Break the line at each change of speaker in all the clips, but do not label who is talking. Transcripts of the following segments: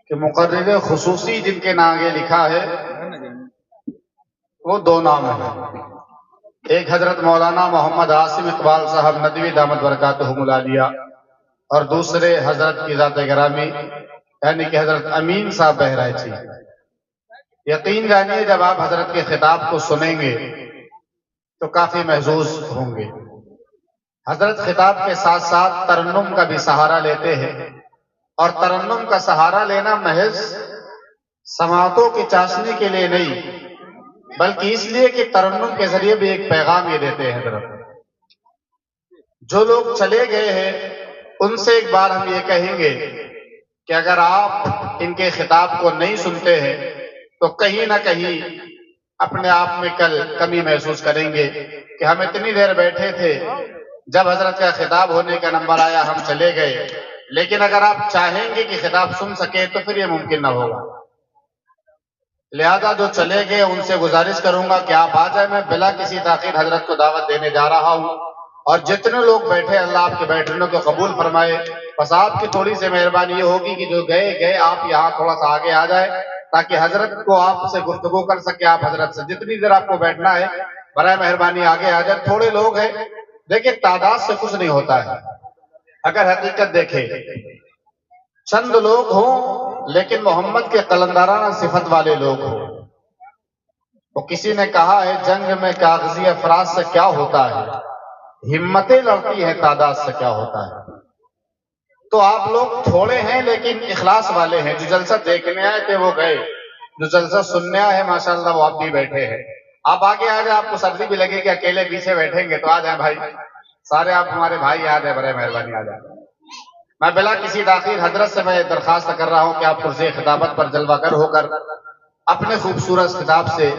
کہ مقرر خصوصی جن کے نام آگے لکھا ہے وہ دو نام ہیں، ایک حضرت مولانا محمد عاصم اقبال صاحب ندوی دامت برکاتہم العالیہ، اور دوسرے حضرت کی ذات گرامی یعنی کہ حضرت امین صاحب بہرائچی۔ یقین جانیے جب آپ حضرت کے خطاب کو سنیں گے تو کافی محظوظ ہوں گے۔ حضرت خطاب کے ساتھ ساتھ ترنم کا بھی سہارا لیتے ہیں، اور ترنم کا سہارا لینا محض سماعتوں کی چاشنی کے لیے نہیں، بلکہ اس لیے کہ ترنم کے ذریعے بھی ایک پیغام یہ دیتے ہیں حضرت۔ جو لوگ چلے گئے ہیں ان سے ایک بار ہم یہ کہیں گے کہ اگر آپ ان کے خطاب کو نہیں سنتے ہیں تو کہیں نہ کہیں اپنے آپ میں کل کمی محسوس کریں گے کہ ہم اتنی دیر بیٹھے تھے، جب حضرت کا خطاب ہونے کا نمبر آیا ہم چلے گئے، لیکن اگر آپ چاہیں گے کہ خطاب سن سکے تو پھر یہ ممکن نہ ہوگا۔ لہذا جو چلے گئے ان سے گزارش کروں گا کہ آپ آ جائیں، میں بلا کسی تاخیر حضرت کو دعوت دینے جا رہا ہوں، اور جتنے لوگ بیٹھے اللہ آپ کے بیٹھنے کو قبول فرمائے۔ بس آپ کی تھوڑی سی مہربانی یہ ہوگی کہ جو گئے آپ یہاں تھوڑا سا آگے آ جائے تاکہ حضرت کو آپ سے گفتگو کر سکے، آپ حضرت سے جتنی دیر آپ کو بیٹھنا ہے برائے مہربانی آگے آ جائے۔ تھوڑے لوگ ہیں، دیکھیں تعداد سے کچھ نہیں ہوتا ہے، اگر حقیقت دیکھیں چند لوگ ہوں لیکن محمد کے قلندرانہ صفت والے لوگ ہوں۔ وہ کسی نے کہا ہے جنگ میں کاغذی افراد سے کیا ہوتا ہے، ہمتیں لڑتی ہیں تعداد سے کیا ہوتا ہے۔ تو آپ لوگ تھوڑے ہیں لیکن اخلاص والے ہیں، جو جلسہ دیکھنے آئے تھے وہ گئے، جو جلسہ سننے آئے ہیں ماشاءاللہ وہ آپ بھی بیٹھے ہیں۔ آپ آگے آ جائیں، آپ کو سردی بھی لگے کہ اکیلے پیچھے بیٹھیں گے تو آ جائیں بھائی، سارے آپ ہمارے بھائی آ جائیں، برائے مہربانی آ جائیں۔ میں بلا کسی تاخیر حضرت سے میں درخواست کر رہا ہوں کہ آپ کرسی خطابت پر جلوہ گر ہو کر اپنے خوبصورت خطاب سے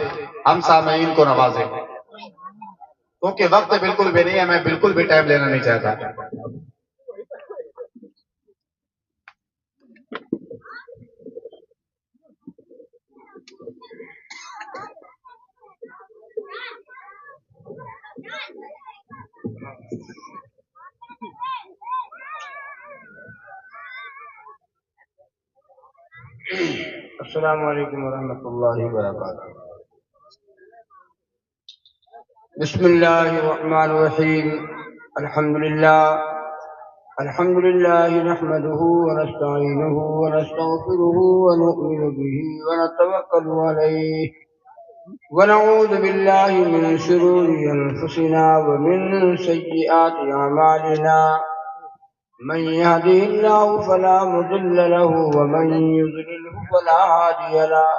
ہم سامعین کو نوازیں، کیونکہ وقت بالکل بھی نہیں ہے، میں بالکل بھی ٹائم لینا نہیں چاہتا۔ السلام علیکم ورحمۃ اللہ وبرکاتہ۔ بسم اللہ الرحمن الرحیم۔ الحمد للہ نحمده ونستعینه ونستغفره ونؤمن به ونتوکل علیہ ونعوذ باللہ من شرور انفسنا ومن سیئات اعمالنا، من يهده الله فلا مضل له ومن يضلله فلا هادي له،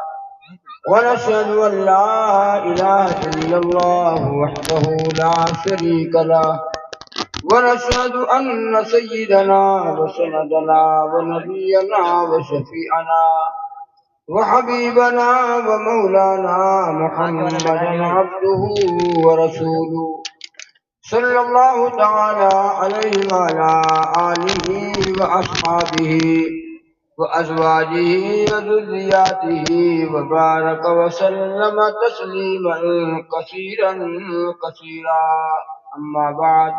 ونشهد أن لا إله إلا الله وحده لا شريك له، ونشهد أن سيدنا وسندنا ونبينا وشفيعنا وحبيبنا ومولانا محمدا عبده ورسوله صلی اللہ تعالی علیہ وعلا آلہ وأصحابہ وأزواجہ وذریاتہ وبارک وسلم تسلیما کثیرا کثیرا، اما بعد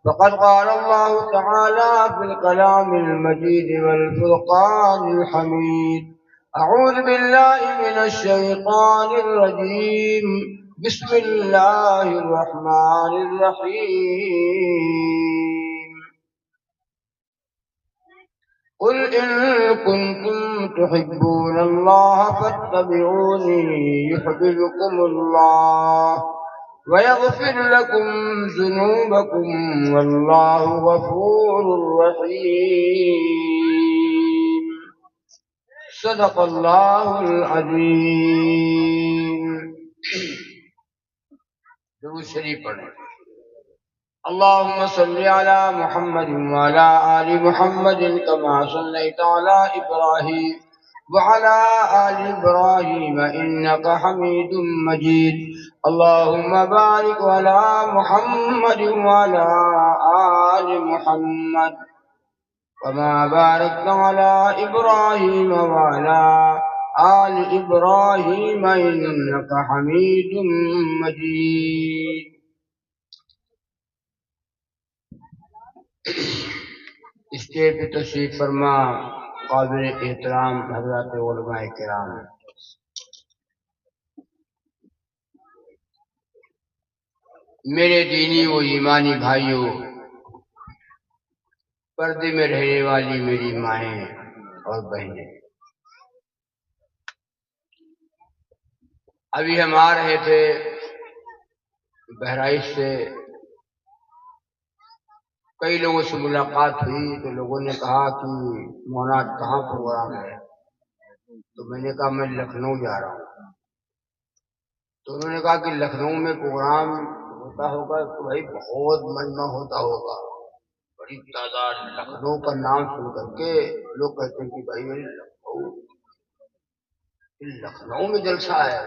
فقد قال اللہ تعالی فی الکلام المجید والفرقان الحمید، اعوذ باللہ من الشیطان الرجیم، بسم اللہ الرحمن الرحیم، قل ان کنتم تحبون اللہ فاتبعونی یحببکم اللہ ویغفر لکم ذنوبکم واللہ غفور رحیم، صدق اللہ العظیم۔ درود شریف پڑھیں۔ اللهم صل على محمد وعلى آل محمد كما صليت على إبراهيم وعلى آل إبراهيم إنك حميد مجيد، اللهم بارك على محمد وعلى آل محمد كما باركت على إبراهيم وعلى آل إبراهيم إنك حميد مجيد۔ اسٹیج پہ تشریف فرما
قابل احترام حضرات علماء کرام، میرے دینی و ایمانی بھائیوں، پردے میں رہنے والی میری مائیں اور بہنیں، ابھی ہم آ رہے تھے بہرائچ سے، کئی لوگوں سے ملاقات ہوئی تو لوگوں نے کہا کہ مولانا کہاں پروگرام ہے؟ تو میں نے کہا میں لکھنؤ جا رہا ہوں۔ تو انہوں نے کہا کہ لکھنؤ میں پروگرام ہوتا ہوگا تو بھائی بہت مجمع ہوتا ہوگا، بڑی تعداد، لکھنؤ کا نام سن کر کے لوگ کہتے ہیں کہ بھائی لکھنؤ میں جلسہ ہے۔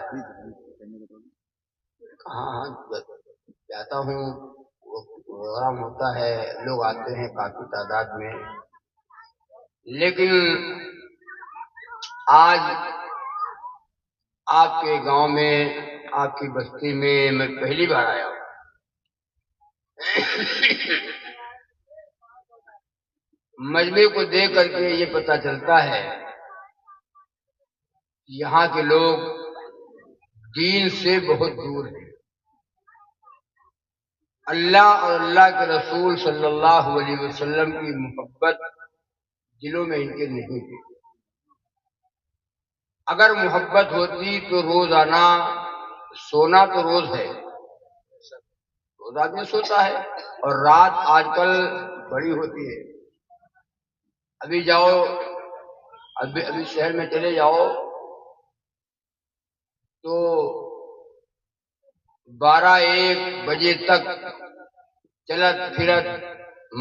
ہاں ہاں جاتا ہوں، وہ پروگرام ہوتا ہے، لوگ آتے ہیں کافی تعداد میں، لیکن آج آپ کے گاؤں میں، آپ کی بستی میں میں پہلی بار آیا ہوں۔ مجمع کو دیکھ کر کے یہ پتہ چلتا ہے یہاں کے لوگ دین سے بہت دور ہیں، اللہ اور اللہ کے رسول صلی اللہ علیہ وسلم کی محبت دلوں میں ان کے نہیں ہے۔ اگر محبت ہوتی تو روزانہ سونا تو روز ہے، روز آدمی سوتا ہے، اور رات آج کل بڑی ہوتی ہے۔ ابھی جاؤ، ابھی شہر میں چلے جاؤ تو 12-1 بجے تک چلت پھرت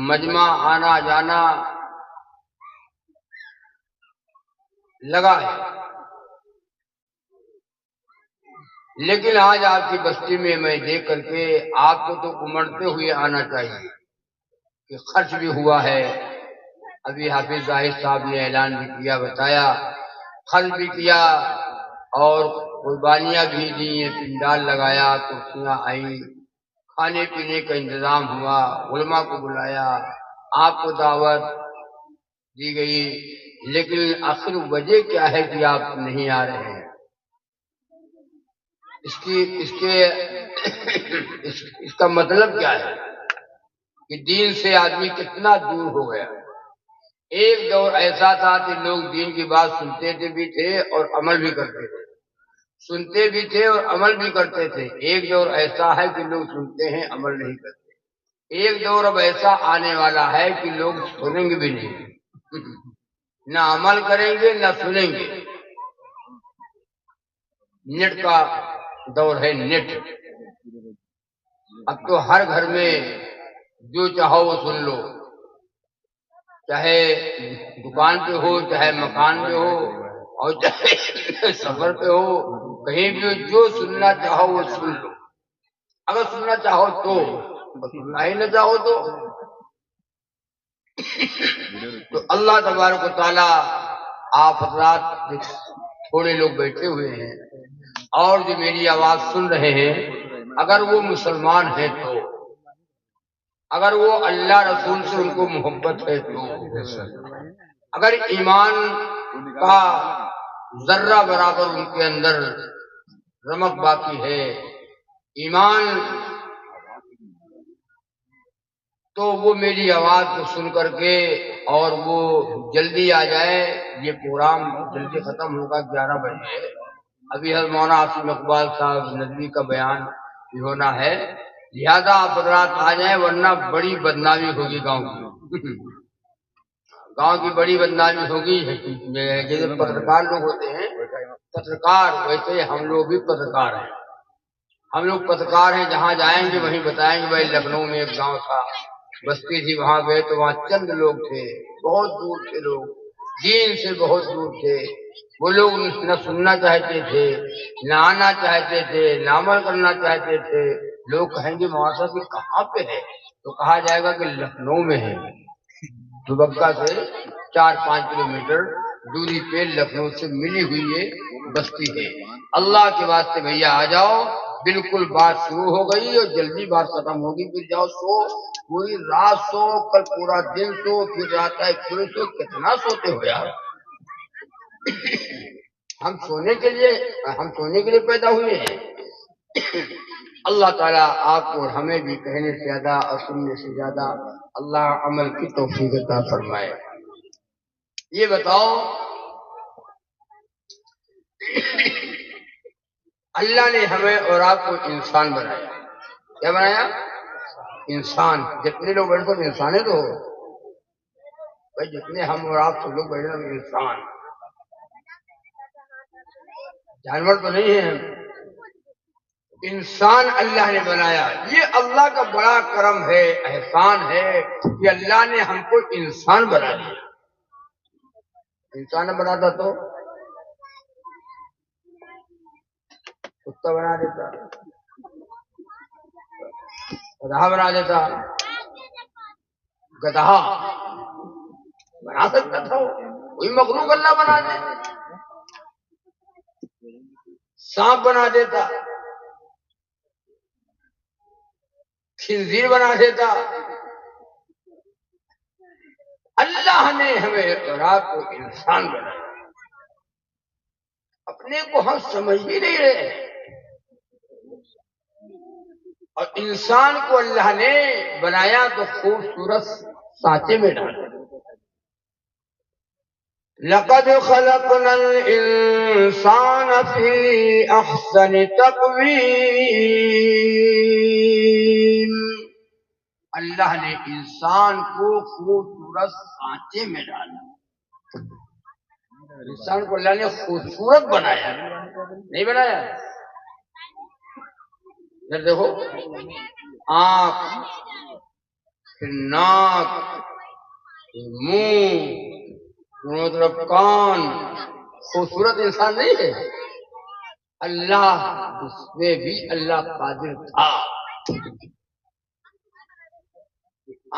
مجمع آنا جانا لگا ہے۔ لیکن آج آپ کی بستی میں میں دیکھ کر کے آپ کو تو امڑتے ہوئے آنا چاہیے کہ خرچ بھی ہوا ہے۔ ابھی حافظ ظاہر صاحب نے اعلان بھی کیا، بتایا، خرچ بھی کیا اور قربانیاں بھی دیں، پنڈال لگایا، کرسیاں آئیں، کھانے پینے کا انتظام ہوا، علماء کو بلایا، آپ کو دعوت دی گئی، لیکن آخر وجہ کیا ہے کہ آپ نہیں آ رہے ہیں؟ اس کا مطلب کیا ہے کہ دین سے آدمی کتنا دور ہو گیا۔ ایک دور ایسا تھا کہ لوگ دین کی بات سنتے بھی تھے اور عمل بھی کرتے تھے، سنتے بھی تھے اور عمل بھی کرتے تھے۔ ایک دور ایسا ہے کہ لوگ سنتے ہیں، عمل نہیں کرتے۔ ایک دور اب ایسا آنے والا ہے کہ لوگ سنیں گے بھی نہیں، نہ عمل کریں گے نہ سنیں گے۔ نیٹ کا دور ہے، نیٹ۔ اب تو ہر گھر میں جو چاہو وہ سن لو، چاہے دکان پہ ہو، چاہے مکان میں ہو، اور چاہے سفر پہ ہو، کہیں بھی جو سننا چاہو وہ سن لو، اگر سننا چاہو تو، سننا ہی نہ چاہو تو اللہ تبارک و تعالیٰ، آپ حضرات تھوڑے لوگ بیٹھے ہوئے ہیں اور جو میری آواز سن رہے ہیں، اگر وہ مسلمان ہیں تو، اگر وہ اللہ رسول سے ان کو محبت ہے تو، اگر ایمان کا ذرہ برابر ان کے اندر رمق باقی ہے، ایمان، تو وہ میری آواز کو سن کر کے اور وہ جلدی آ جائے۔ یہ پروگرام جلدی ختم ہوگا، 11 بجے ہے۔ ابھی حضرت مولانا عاصم اقبال صاحب ندوی کا بیان بھی ہونا ہے، لہذا آپ حضرات آ جائیں، ورنہ بڑی بدنامی ہوگی گاؤں کی، گاؤں کی بڑی بدنامی ہوگی۔ جیسے پترکار لوگ ہوتے ہیں، پترکار، ویسے ہم لوگ بھی پترکار ہیں۔ ہم لوگ پترکار ہیں، جہاں جائیں گے وہیں بتائیں گے بھائی لکھنؤ میں ایک گاؤں تھا، بستی تھی، وہاں گئے تو وہاں چند لوگ تھے، بہت دور تھے لوگ، دین سے بہت دور تھے، وہ لوگ نہ سننا چاہتے تھے، نہ آنا چاہتے تھے، نہ عمل کرنا چاہتے تھے۔ لوگ کہیں گے مولانا صاحب کہاں پہ ہے؟ تو کہا جائے گا کہ لکھنؤ میں ہے، دوبگہ سے 4-5 کلومیٹر دوری پہ لکھنؤ سے ملی ہوئی یہ بستی ہے۔ اللہ کے واسطے بھیا آ جاؤ، بالکل بات شروع ہو گئی اور جلدی بات ختم ہوگی، پھر جاؤ سو، پوری رات سو، کل پورا دن سو، پھر رات ہے پورے سو، کتنا سوتے ہو یار؟ ہم سونے کے لیے پیدا ہوئے ہیں۔ اللہ تعالیٰ آپ کو اور ہمیں بھی کہنے سے زیادہ اور سننے سے زیادہ اللہ عمل کی توفیق عطا فرمائے۔ یہ بتاؤ، اللہ نے ہمیں اور آپ کو انسان بنایا۔ کیا بنایا؟ انسان۔ جتنے لوگ بیٹھے سب انسان ہے، تو بھائی جتنے ہم اور آپ سب لوگ بیٹھے سب انسان، جانور تو نہیں ہیں ہم، انسان اللہ نے بنایا۔ یہ اللہ کا بڑا کرم ہے، احسان ہے کہ اللہ نے ہم کو انسان بنا دیا۔ انسان بناتا تو کتا بنا دیتا، گدھا بنا دیتا، گدھا بنا سکتا تھا، کوئی مخلوق اللہ بنا دے، سانپ بنا دیتا، خنزیر بنا دیتا۔ اللہ نے ہمیں اور آپ کو انسان بنایا۔ اپنے کو ہم سمجھ ہی نہیں رہے، اور انسان کو اللہ نے بنایا تو خوبصورت سانچے میں ڈالا۔ لقد خلقنا الانسان فی احسن تقویم۔ اللہ نے انسان کو خوبصورت سانچے میں ڈالا۔ انسان کو اللہ نے خوبصورت بنایا، نہیں بنایا؟ ادھر دیکھو، آنکھ، پھر ناک، پھر منہ، دونوں طرف کان، خوبصورت انسان نہیں ہے؟ اللہ اس میں بھی اللہ قادر تھا،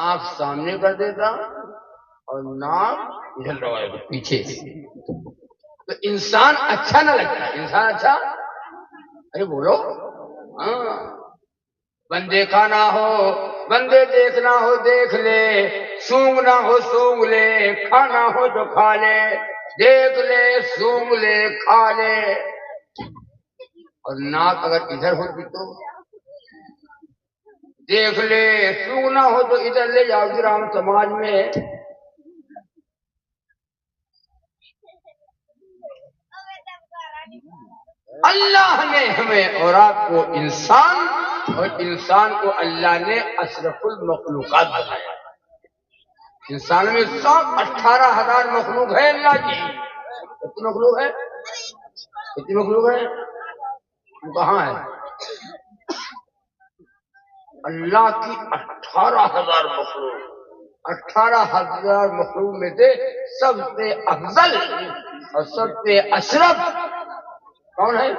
آنکھ سامنے کر دیتا اور ناک ادھر لگا دیتا پیچھے سے، تو انسان اچھا نہ لگتا۔ انسان اچھا، ارے بولو، ہاں، بندے کھانا ہو، بندے دیکھنا ہو دیکھ لے، سونگنا ہو سونگ لے، کھانا ہو تو کھا لے، دیکھ لے، سونگ لے، کھا لے۔ اور ناک اگر ادھر ہوتی تو دیکھ لے، سونگنا ہو تو ادھر لے جاؤ گرام سماج میں۔ اللہ نے ہمیں اور آپ کو انسان، اور انسان کو اللہ نے اشرف المخلوقات بنایا۔ انسان میں 118,000 مخلوق ہے اللہ کی۔ کتنی مخلوق ہے؟ کتنی مخلوق ہے؟ وہ کہاں ہے؟ اللہ کی 18,000 مخلوق۔ 18,000 مخلوق میں سے سب سے افضل اور سب سے اشرف کون ہے؟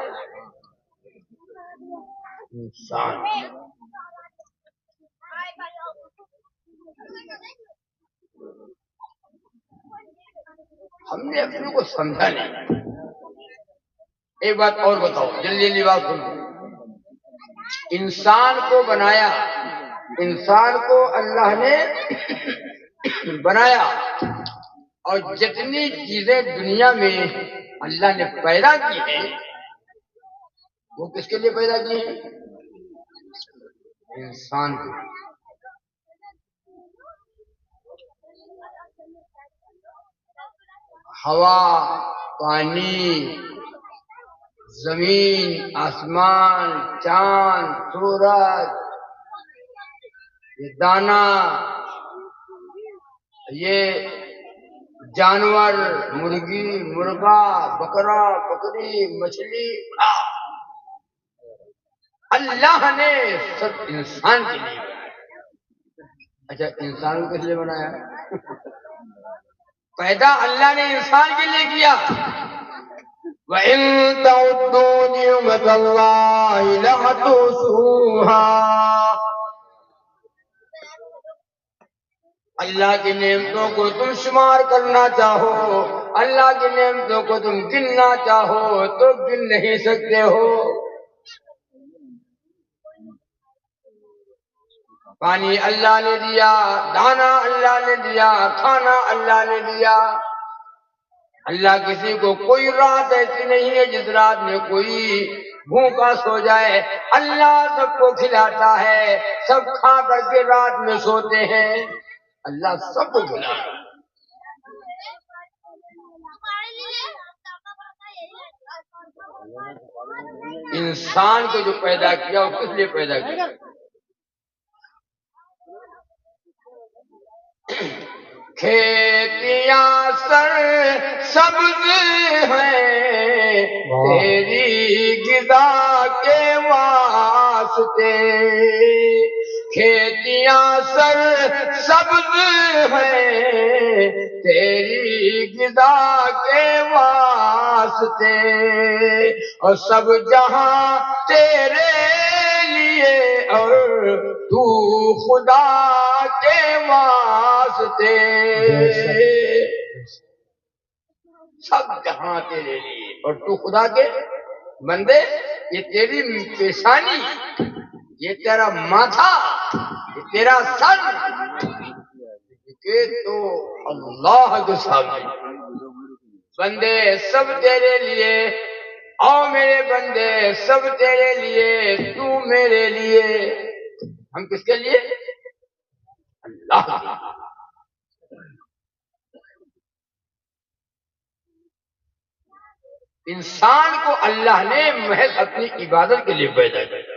انسان۔ ہم نے اپنے کو سمجھا نہیں۔ ایک بات اور بتاؤ، جلدی جلدی بات سنو۔ انسان کو بنایا، انسان کو اللہ نے بنایا، اور جتنی چیزیں دنیا میں اللہ نے پیدا کی ہیں وہ کس کے لیے پیدا کی ہیں؟ انسان کے۔ ہوا، پانی، زمین، آسمان، چاند، سورج، یہ دانا، یہ جانور، مرغی، مرغا، بکرا، بکری، مچھلی، اللہ نے سب انسان کے لیے بنایا۔ اچھا، انسان کو کس لیے بنایا؟ پیدا اللہ نے انسان کے لیے کیا۔ وَإِن تَعُدُّوا نِعْمَتَ اللَّهِ لَتُحْصُوهَا۔ اللہ کی نعمتوں کو تم شمار کرنا چاہو، اللہ کی نعمتوں کو تم گننا چاہو تو گن نہیں سکتے ہو۔ پانی اللہ نے دیا، دانا اللہ نے دیا، کھانا اللہ نے دیا، اللہ کسی کو کوئی رات ایسی نہیں ہے جس رات میں کوئی بھوکا سو جائے. اللہ سب کو کھلاتا ہے، سب کھا کر کے رات میں سوتے ہیں. اللہ سب کو کھلاتا ہے. انسان کو جو پیدا کیا وہ کس لیے پیدا کیا؟ کھیتیاں سر سبز ہیں تیری غذا کے واسطے، کھیتیاں سر سبز ہیں تیری غذا کے واسطے، اور سب جہاں تیرے لیے اور تو خدا کے واسطے، سب جہاں تیرے لیے اور تو خدا کے بندے. یہ تیری پیشانی، یہ تیرا ماتھا، یہ تیرا سر، کہ تو اللہ کے سامنے بندے سب تیرے لیے. آؤ میرے بندے سب تیرے لیے، تو میرے لیے. ہم کس کے لیے؟ اللہ کے. انسان کو اللہ نے محض اپنی عبادت کے لیے پیدا کیا.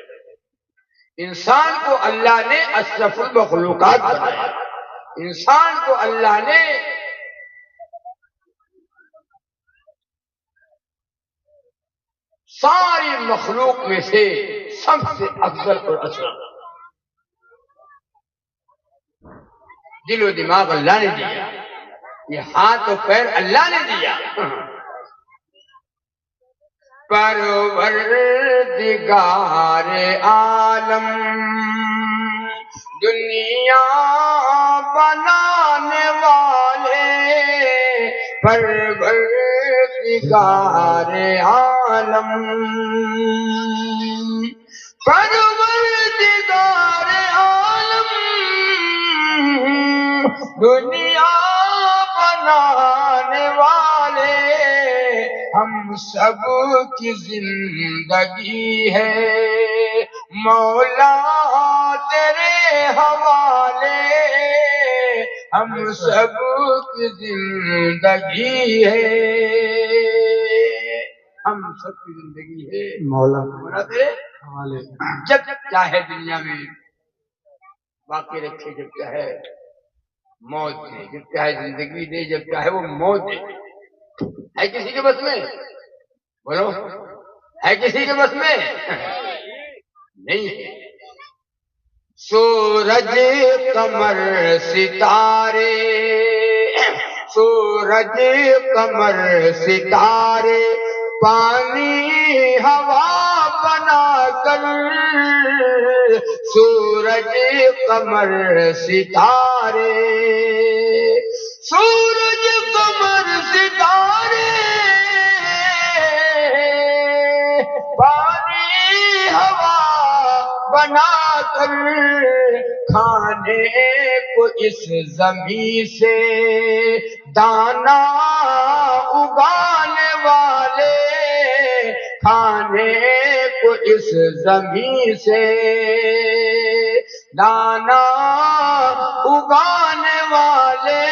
انسان کو اللہ نے اشرف المخلوقات بنایا. انسان کو اللہ نے ساری مخلوق میں سے سب سے افضل اور اشرف. دل و دماغ اللہ نے دیا، یہ ہاتھ و پیر اللہ نے دیا. پروردگار عالم دنیا بنانے والے، پروردگار عالم، پروردگار عالم دنیا بنانے والے، ہم سب کی زندگی ہے مولا تیرے حوالے، ہم سب کی زندگی ہے، ہم سب کی زندگی ہے مولا تیرے حوالے. جب چاہے دنیا میں باقی رکھے، جب چاہے موت دے، جب چاہے زندگی دے، جب چاہے وہ موت دے. ہے کسی کے بس میں؟ بولو، ہے کسی کے بس میں؟ نہیں ہے. سورج قمر ستارے، سورج قمر ستارے پانی ہوا بنا کر، سورج قمر ستارے، سورج قمر ستارے پانی ہوا بنا کر، کھانے کو اس زمین سے دانا اگانے والے، کھانے کو اس زمین سے دانا اگانے والے،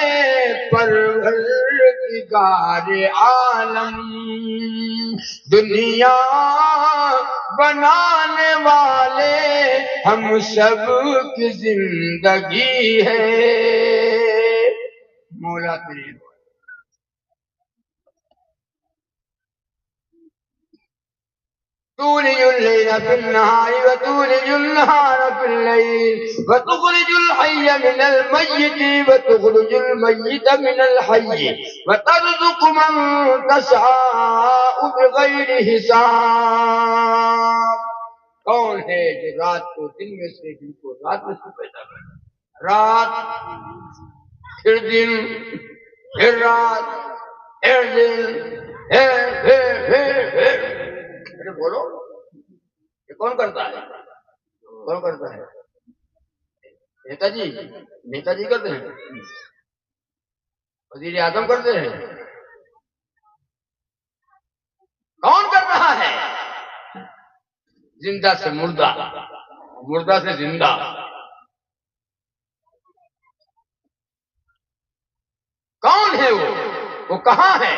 پروردگار عالم دنیا بنانے والے، ہم سب کی زندگی ہے مولا تیرے. تولج الليل في النهار وتولج النهار في الليل، وتخرج الحي من الميت وتخرج الميت من الحي، وترزق من تشاء بغير حساب. کون ہے جو رات کو دن میں سے، دن کو رات میں سے پیدا کرتا؟ رات پھر دن، پھر رات، پھر دن، پھر بولو، یہ کون کرتا ہے؟ کون کرتا ہے؟ نیتا جی کرتے ہیں، وزیر اعظم کرتے ہیں، زندہ سے مردہ، مردہ سے زندہ. کون ہے وہ کہاں ہے؟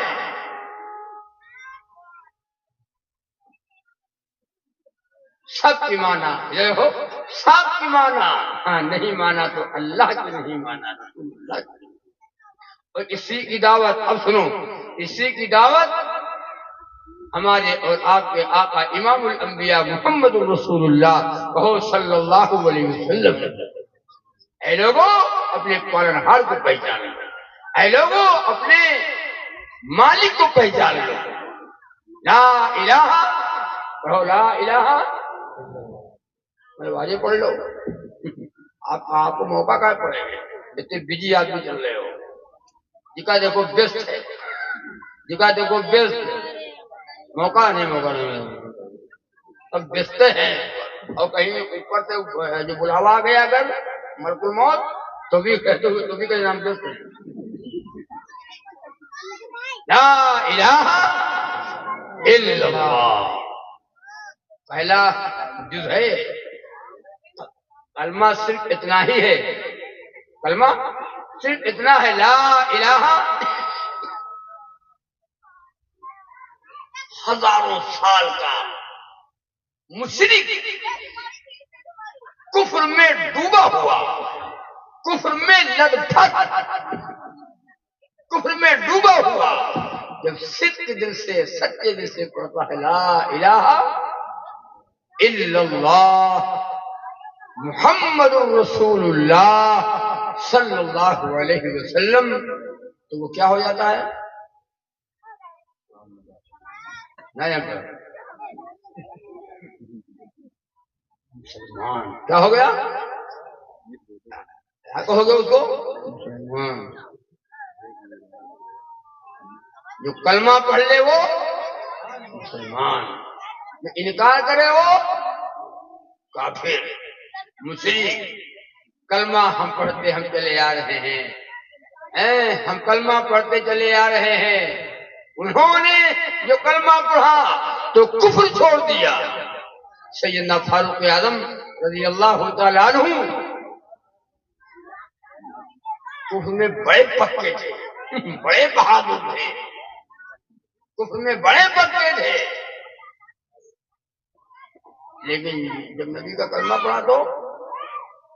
سب کی مانا یہ ہو، سب کی مانا. ہاں نہیں مانا تو اللہ کی نہیں مانا، رسول اللہ کی. اور اسی کی دعوت، اب سنو، اسی کی دعوت ہمارے اور آپ کے آقا امام الانبیاء محمد الرسول اللہ کہو صلی اللہ علیہ وسلم. اے لوگوں اپنے پالنہار کو پہچان لو، اے لوگوں اپنے مالک کو پہچان لو. لا الہ، کہو لا الہ. واجب پڑھ لو. آپ کو موقع کا پڑے گے، اتنے بجی آدمی چل رہے ہو. جکا دیکھو بیسٹ ہے، جکا دیکھو بیسٹ. موقع نہیں اب بیستے ہیں. اور کہیں اوپر سے جو بلاوا آ گیا اگر ملک الموت تو بھی کہیں نام بیسٹ ہے. لا الہ الا اللہ پہلا جز ہے. کلمہ صرف اتنا ہی ہے، کلمہ صرف اتنا ہے، لا الہ. ہزاروں سال کا مشرک کفر میں ڈوبا ہوا، کفر میں لد پھت، کفر میں ڈوبا ہوا جب صدق دل سے، سچے دل سے پڑھتا ہے لا الہ الا اللہ محمد رسول اللہ صلی اللہ علیہ وسلم، تو وہ کیا ہو جاتا ہے؟ مسلمان. کیا ہو گیا؟ کیا کہو گے اس کو؟ جو کلمہ پڑھ لے وہ مسلمان، جو انکار کرے وہ کافر مشرک. کلمہ ہم پڑھتے ہم چلے آ رہے ہیں، ہم کلمہ پڑھتے چلے آ رہے ہیں. انہوں نے جو کلمہ پڑھا تو کفر چھوڑ دیا. سیدنا فاروق اعظم رضی اللہ تعالیٰ عنہ کفر میں بڑے پکے تھے، بڑے بہادر تھے، کفر میں بڑے پکے تھے. لیکن جب نبی کا کلمہ پڑھا تو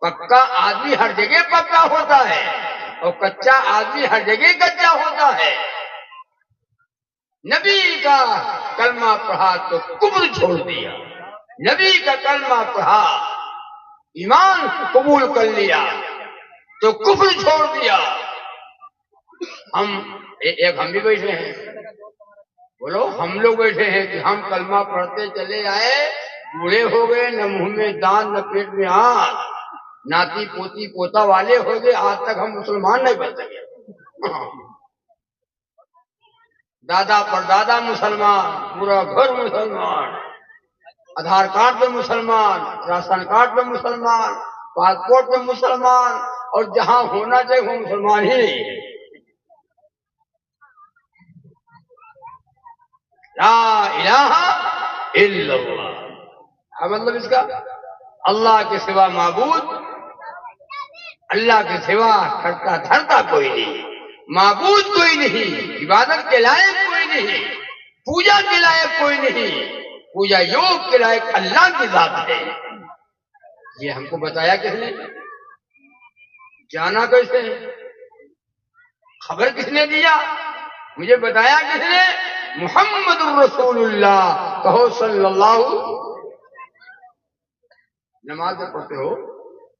پکا آدمی ہر جگہ پکا ہوتا ہے اور کچا آدمی ہر جگہ کچا ہوتا ہے. نبی کا کلمہ پڑھا تو کفر چھوڑ دیا، نبی کا کلمہ پڑھا ایمان قبول کر لیا تو کفر چھوڑ دیا. ہم بھی بیٹھے ہیں، بولو ہم لوگ بیٹھے ہیں کہ ہم کلمہ پڑھتے چلے آئے، بوڑھے ہو گئے، نہ منہ میں دان نہ پیٹ میں ہاتھ، ناتی پوتی پوتا والے ہو گئے، آج تک ہم مسلمان نہیں بن سکے. دادا پردادا مسلمان، پورا گھر مسلمان، آدھار کارڈ پہ مسلمان، راشن کارڈ پہ مسلمان، پاسپورٹ پہ مسلمان، اور جہاں ہونا چاہیے وہ مسلمان ہی نہیں ہے. لا الہ الا اللہ، کیا مطلب اس کا؟ اللہ کے سوا معبود، اللہ کے سوا کرتا دھرتا کوئی نہیں، معبود کوئی نہیں، عبادت کے لائق کوئی نہیں، پوجا کے لائق کوئی نہیں. پوجا یوگ کے لائق اللہ کی ذات ہے. یہ ہم کو بتایا کس نے؟ جانا کیسے؟ خبر کس نے دیا؟ مجھے بتایا کس نے؟ محمد الرسول اللہ کہو صلی اللہ. نماز میں پڑھتے ہو،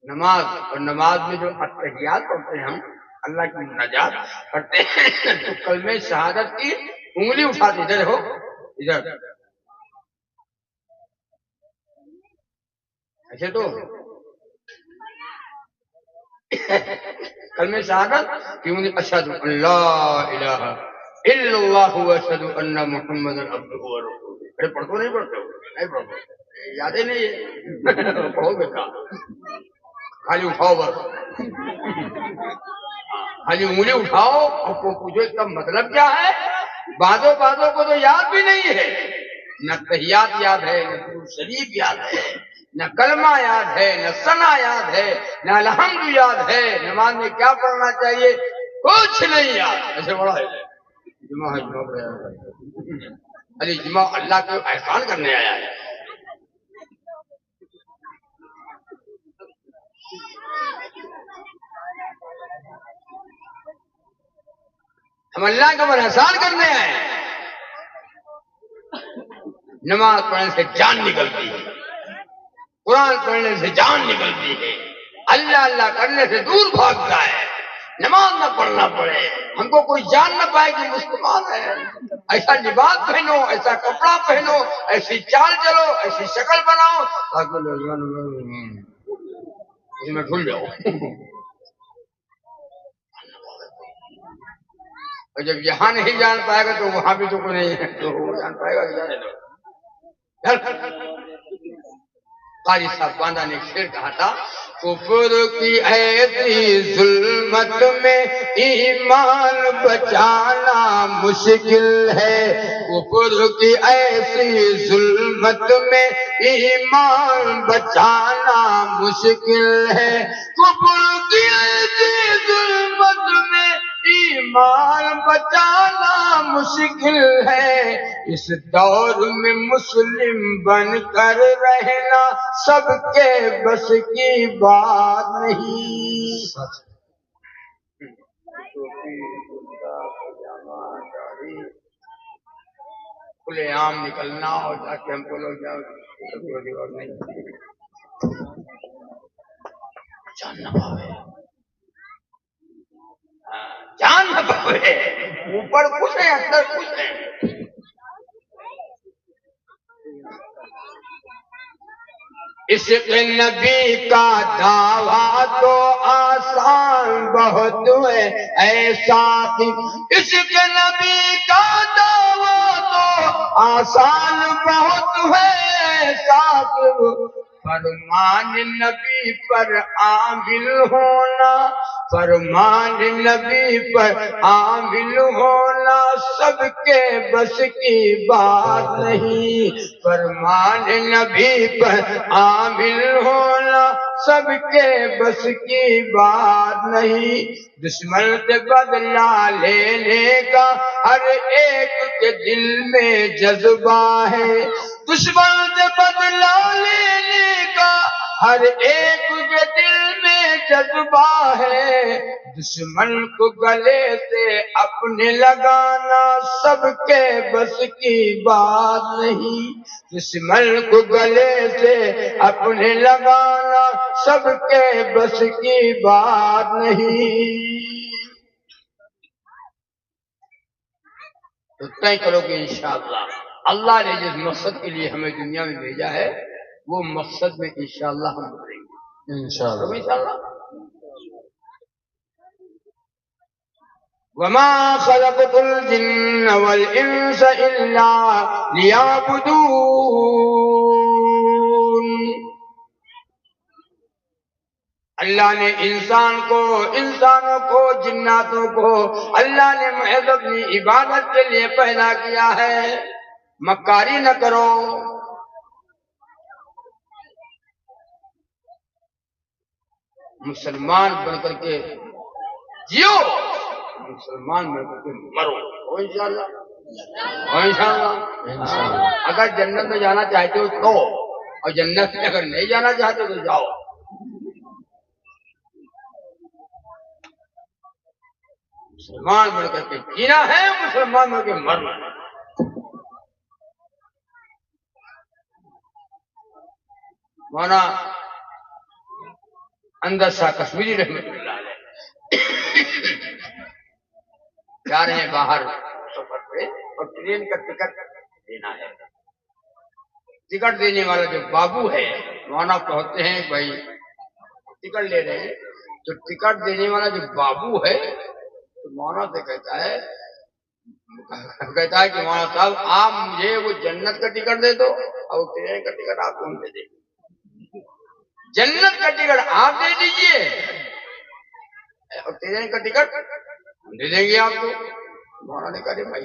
نماز اور نماز میں جو اتحیات پڑھتے ہیں ہم، اللہ کی مناجات پڑھتے ہیں تو کلمہ شہادت کی انگلی اٹھاتے، ادھر ہو ادھر ایسے تو کلمہ شہادت کی انگلی، اشہد ان لا الہ الا اللہ واشہد ان محمد عبدہ ورسولہ. ارے پڑھو نہیں پڑھتے ہو؟ نہیں پڑھو، یاد ہی نہیں ہے. کہو بیٹا خالی اٹھاؤ، بس خالی انگلی اٹھاؤ اور کو پوچھو اس کا مطلب کیا ہے. بعضوں کو تو یاد بھی نہیں ہے، نہ تحیات یاد ہے، نہ درود شریف یاد ہے، نہ کلمہ یاد ہے، نہ ثنا یاد ہے، نہ الحمد یاد ہے، نماز میں کیا پڑھنا چاہیے کچھ نہیں یاد. ایسے بڑا ہے جمعہ ارے جمعہ اللہ کو احسان کرنے آیا ہے. ہم اللہ کے اوپر احسان کرنے آئے ہیں. نماز پڑھنے سے جان نکلتی ہے، قرآن پڑھنے سے جان نکلتی ہے، اللہ اللہ کرنے سے دور بھاگتا ہے. نماز نہ پڑھنا پڑے، ہم کو کوئی جان نہ پائے کہ مسلمان ہے. ایسا لباس پہنو، ایسا کپڑا پہنو، ایسی چال چلو، ایسی شکل بناؤ تاکہ لوگ اس میں ڈھل جاؤ. اور جب یہاں نہیں جان پائے گا تو وہاں بھی تو کوئی نہیں ہے، تو وہ جان پائے گا کہ جانے دو. قاری صاحب باندھا نے شعر کہا تھا، کفر کی ایسی ظلمت میں ایمان بچانا مشکل ہے. کفر کی ایسی ظلمت میں ایمان بچانا مشکل ہے. کفر کی ایسی ظلمت میں ایمان بچانا مشکل ہے. اس دور میں مسلم بن کر رہنا سب کے بس کی بات نہیں. کھلے عام نکلنا اور جا کے ہم کو لوگ جاؤ نہیں جان نہ پاوے، جان نہ پاوے. اوپر کچھ ہے، اندر کچھ ہے. عشق نبی کا دعویٰ تو آسان بہت ہے ایسا کہ عشق نبی کا دعویٰ تو آسان بہت ہے ایسا کہ فرمان نبی پر عامل ہونا، فرمان نبی پر عامل ہونا سب کے بس کی بات نہیں. فرمان نبی پر عامل ہونا سب کے بس کی بات نہیں. دشمن سے بدلہ لینے کا ہر ایک کے دل میں جذبہ ہے. دشمن سے بدلہ لینے کا ہر ایک کے دل میں جذبہ ہے. دشمن کو گلے سے اپنے لگانا سب کے بس کی بات نہیں. دشمن کو گلے سے اپنے لگانا سب کے بس کی بات نہیں. تو طے کرو کہ انشاءاللہ اللہ نے جس مقصد کے لیے ہمیں دنیا میں بھیجا ہے وہ مقصد میں انشاءاللہ ہم کریں گے انشاءاللہ. وما خلقت الجن والانس الا لیعبدون. اللہ نے انسانوں کو جناتوں کو اللہ نے محض اپنی عبادت کے لیے پیدا کیا ہے. مکاری نہ کرو. مسلمان بن کر کے جیو، مسلمان بن کر کے مرو. انشاءاللہ اگر جنت میں جانا چاہتے ہو تو، اور جنت میں اگر نہیں جانا چاہتے تو جاؤ. مسلمان بن کر کے جینا ہے، مسلمان بن کے مرنا ہے. مولانا اندر شاہ کشمیری رحمۃ اللہ علیہ جا رہے ہیں باہر سفر پہ اور ٹرین کا ٹکٹ دینا ہے. ٹکٹ دینے والا جو بابو ہے مولانا کہتے ہیں بھائی ٹکٹ لے رہے ہیں، تو ٹکٹ دینے والا جو بابو ہے تو مولانا سے کہتا ہے کہ مولانا صاحب آپ مجھے وہ جنت کا ٹکٹ دے دو اور ٹرین کا ٹکٹ آپ کو دے دیں. جنت کا ٹکٹ آپ دے دیجئے اور ٹرین کا ٹکٹ ہم دے دیں گے آپ کو. مولانا نے کہا بھائی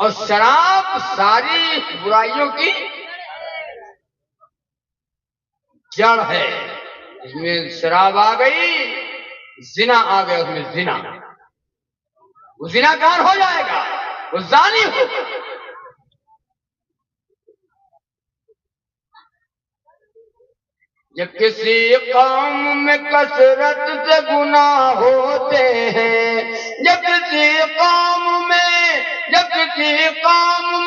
اور شراب ساری برائیوں کی جڑ ہے. اس میں شراب آ گئی، زنا آ گیا، اس میں زنا. وہ زنا کار ہو جائے گا، وہ زانی ہوگا. جب کسی قوم میں کثرت سے گناہ ہوتے ہیں، جب کسی قوم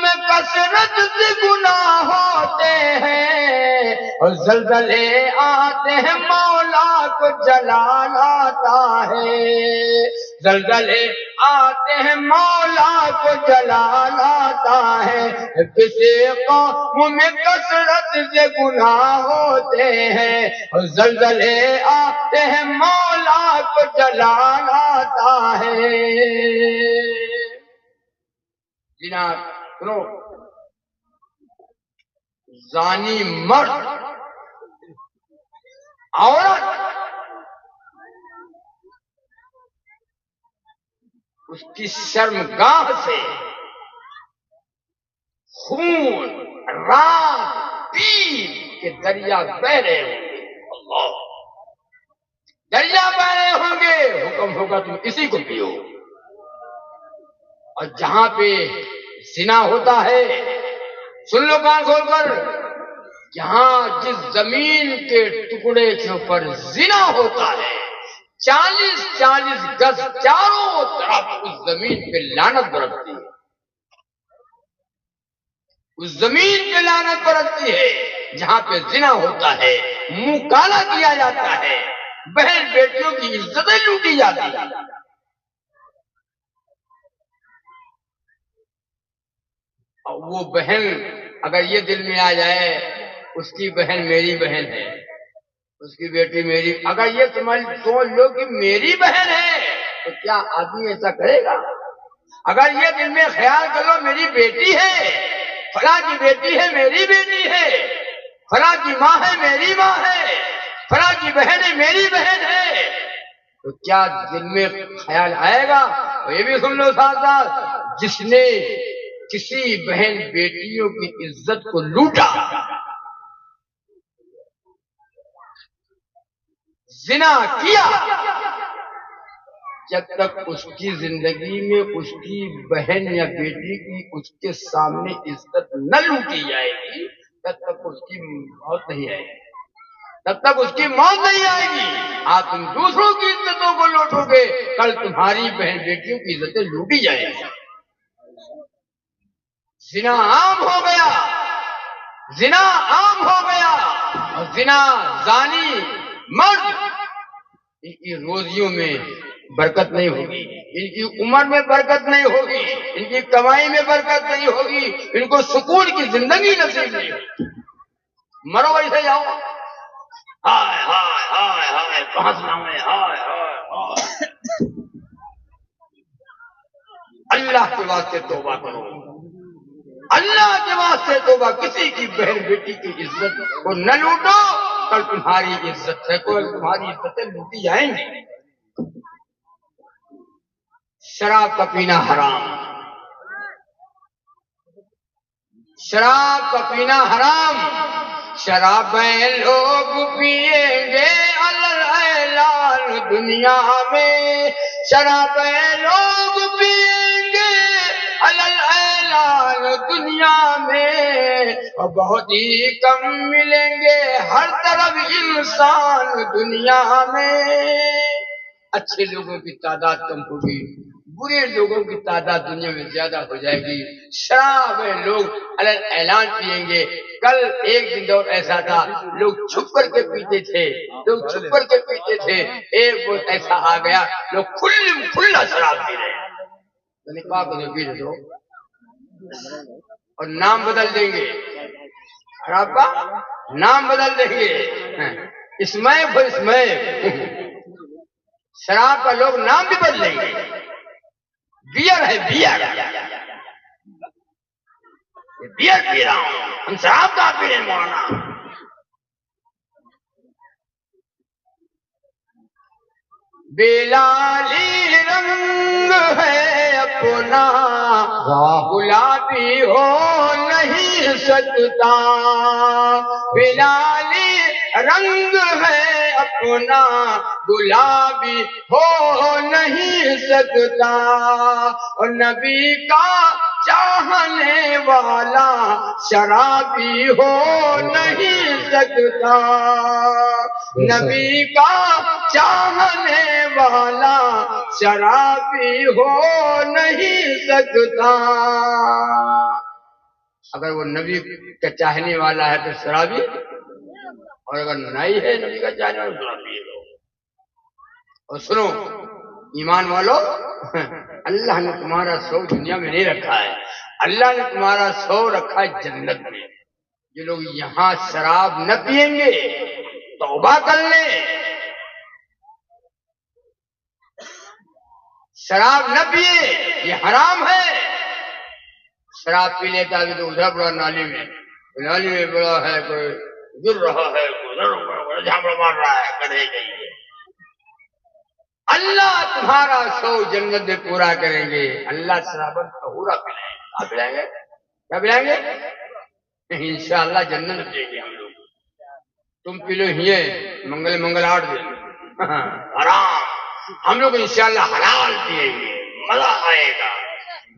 میں کثرت سے گناہ ہوتے ہیں، اور زلزلے آتے ہیں مولا کو جلال آتا ہے. زلزلے آتے ہیں مولا کو جلال آتا ہے. کسی قوم میں کثرت سے گناہ ہوتے ہیں، اور زلزلے آتے ہیں مولا کو جلال آتا ہے. جناب سنو، زانی مرد، عورت اس کی شرمگاہ سے خون، رات، پیپ کے دریا بہ رہے ہوں گے. اللہ، دریا بہ رہے ہوں گے. حکم ہوگا تم اسی کو پیو. اور جہاں پہ زنا ہوتا ہے، سن لو کان کھول کر، جہاں جس زمین کے ٹکڑے کے اوپر زنا ہوتا ہے، 40 گز چاروں طرف اس زمین پہ لعنت برستی ہے. اس زمین پہ لعنت برستی ہے جہاں پہ زنا ہوتا ہے. منہ کالا کیا جاتا ہے، بہن بیٹیوں کی عزتیں لوٹی جاتی ہیں. اور وہ بہن اگر یہ دل میں آ جائے اس کی بہن میری بہن ہے، اس کی بیٹی میری، اگر یہ سوچ لو کہ میری بہن ہے، تو کیا آدمی ایسا کرے گا؟ اگر یہ دل میں خیال کر لو میری بیٹی ہے، فلاں کی بیٹی ہے میری بیٹی ہے، فلاں کی ماں ہے میری ماں ہے، فلاں کی بہن ہے میری بہن ہے، تو کیا دل میں خیال آئے گا؟ اور یہ بھی سن لو ساتھ ساتھ، جس نے کسی بہن بیٹیوں کی عزت کو لوٹا، زنا کیا، جب تک اس کی زندگی میں اس کی بہن یا بیٹی کی اس کے سامنے عزت نہ لوٹی جائے گی، تب تک اس کی موت نہیں آئے گی. تب تک اس کی موت نہیں آئے گی. آج تم دوسروں کی عزتوں کو لوٹو گے، کل تمہاری بہن بیٹیوں کی عزتیں لوٹی جائیں گی. زنا عام ہو گیا، زنا عام ہو گیا. اور زنا، زانی مرد، ان کی روزیوں میں برکت نہیں ہوگی، ان کی عمر میں برکت نہیں ہوگی، ان کی کمائی میں برکت نہیں ہوگی، ان کو سکون کی زندگی نصیب نہیں ہوگی. مرو ایسے جاؤ، ہائے ہائے ہائے ہائے کہاں سے نام ہے، ہائے ہائے ہائے. اللہ کے واسطے توبہ کرو، اللہ کے واسطے توبہ. کسی کی بہن بیٹی کی عزت کو نہ لوٹو، کل تمہاری عزت ہے، کل تمہاری عزتیں لوٹی جائیں گی. شراب کا پینا حرام، شراب کا پینا حرام. شرابیں لوگ پیئیں گے اعلان دنیا میں، شرابیں لوگ پیئیں گے اعلان دنیا میں، اور بہت ہی کم ملیں گے ہر طرف انسان دنیا میں. اچھے لوگوں کی تعداد کم ہوگی، برے لوگوں کی تعداد دنیا میں زیادہ ہو جائے گی. شراب لوگ اعلان پیئیں گے. کل ایک دن دور ایسا تھا، لوگ چھپ کر کے پیتے تھے، لوگ چھپ کر کے پیتے تھے. ایک وقت ایسا آ گیا لوگ کھلا شراب پی رہے ہیں. تو نے کہا کہ پی دو اور نام بدل دیں گے، شراب کا نام بدل دیں گے، اسمے کو اسمے، شراب کا لوگ نام بھی بدلیں گے. بیئر ہے بیئر، بیئر پی رہا ہوں، ہم شراب کا پی رہے ہیں مولانا. بلالی رنگ ہے اپنا
واہ
گلابی ہو نہیں سکتا، بلالی رنگ ہے اپنا گلابی ہو نہیں سکتا، اور نبی کا چاہنے والا شرابی ہو نہیں سکتا، نبی کا چاہنے والا شرابی ہو نہیں سکتا۔ اگر وہ نبی کا چاہنے والا ہے تو شرابی، اور اگر نہیں ہے نبی کا چاہنے والا شرابی ہے۔ اور سنو ایمان والو، اللہ نے تمہارا شوق دنیا میں نہیں رکھا ہے، اللہ نے تمہارا شوق رکھا ہے جنت میں۔ جو لوگ یہاں شراب نہ پئیں گے توبہ کر لیں، شراب نہ پیے، یہ حرام ہے۔ شراب پی لیتا ابھی تو ادھر پڑا نالی میں پڑا ہے، کوئی گر رہا ہے، کوئی جھاپڑ مار رہا ہے، کرے گئی۔ اللہ تمہارا شوق جنت میں پورا کریں گے، اللہ شرابت طہورا پلائیں گے۔ آپ پلائیں گے؟ کیا پلائیں گے؟ انشاءاللہ جنت میں پلائیں گے ہم لوگ۔ تم پی لو ہی منگل 8 دن حرام، ہم لوگ انشاءاللہ حلال پیئیں گے، مزہ آئے گا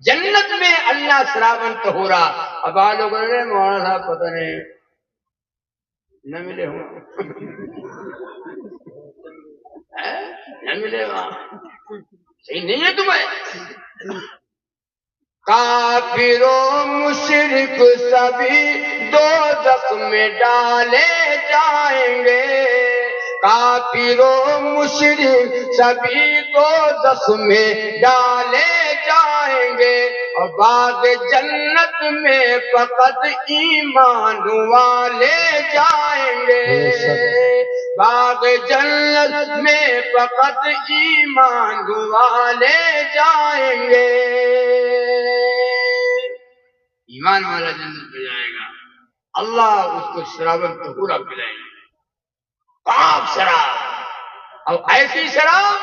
جنت میں۔ اللہ شرابن طہورا۔ اب آ لوگ مولانا صاحب پتہ نہیں نہ ملے ہوں، نہ ملے گا، صحیح نہیں ہے تمہیں۔ کافر و مشرک سبھی دوزخ میں ڈالے جائیں گے، کافر و مشرک سبھی دوزخ میں ڈالے جائیں گے، اور باغ جنت میں فقط ایمان والے جائیں گے، باغ جنت میں فقط ایمان والے جائیں گے۔ ایمان والا جنت میں جائے گا، اللہ اس کو شرابن طہورا پلائیں گے، پاک شراب، اور ایسی شراب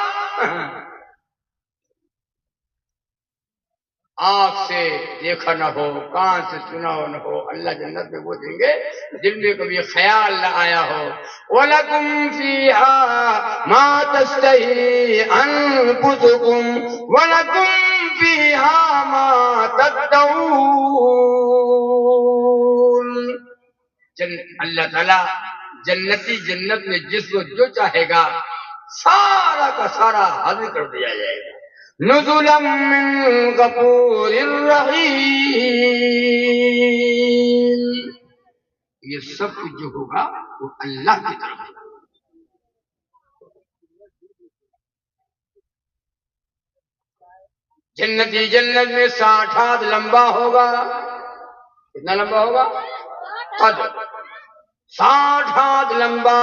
آنکھ سے دیکھا نہ ہو، کان سے سنا ہو نہ ہو، اللہ جنت میں وہ دیں گے دل میں کبھی خیال نہ آیا ہو۔ وَلَكُمْ فِيهَا مَا تَشْتَهِي أَنفُسُكُمْ وَلَكُمْ فِيهَا مَا تَدَّعُونَ۔ اللہ تعالیٰ جنتی جنت میں جس کو جو چاہے گا سارا کا سارا حاضر کر دیا جائے گا۔ نزلا من غفور الرحیم، یہ سب کچھ جو ہوگا وہ اللہ کی طرف سے۔ جنتی جنت میں 60 ہاتھ لمبا ہوگا، کتنا لمبا ہوگا؟ قد 60 ہاتھ لمبا۔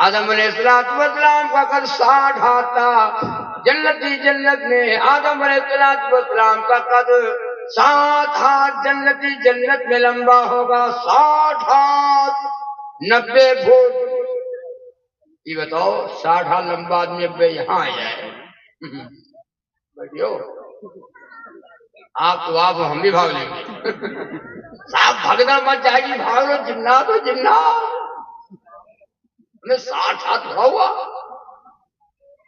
آدم علیہ السلام کا قد 60 ہاتھ تھا، جنتی جنت میں آدم علیہ السلام کا قد 7 ہاتھ جنتی جنت میں لمبا ہوگا، 60 ہاتھ 90 فٹ۔ یہ بتاؤ 60 ہاتھ لمبا آدمی اب یہاں آ جائے بیٹھو، آپ تو آپ ہم بھی بھاگ لیں گے، صاحب بھگنا مت جائے گی، بھاگ لو جنات ہو جنات، 60 ہاتھ ہوا۔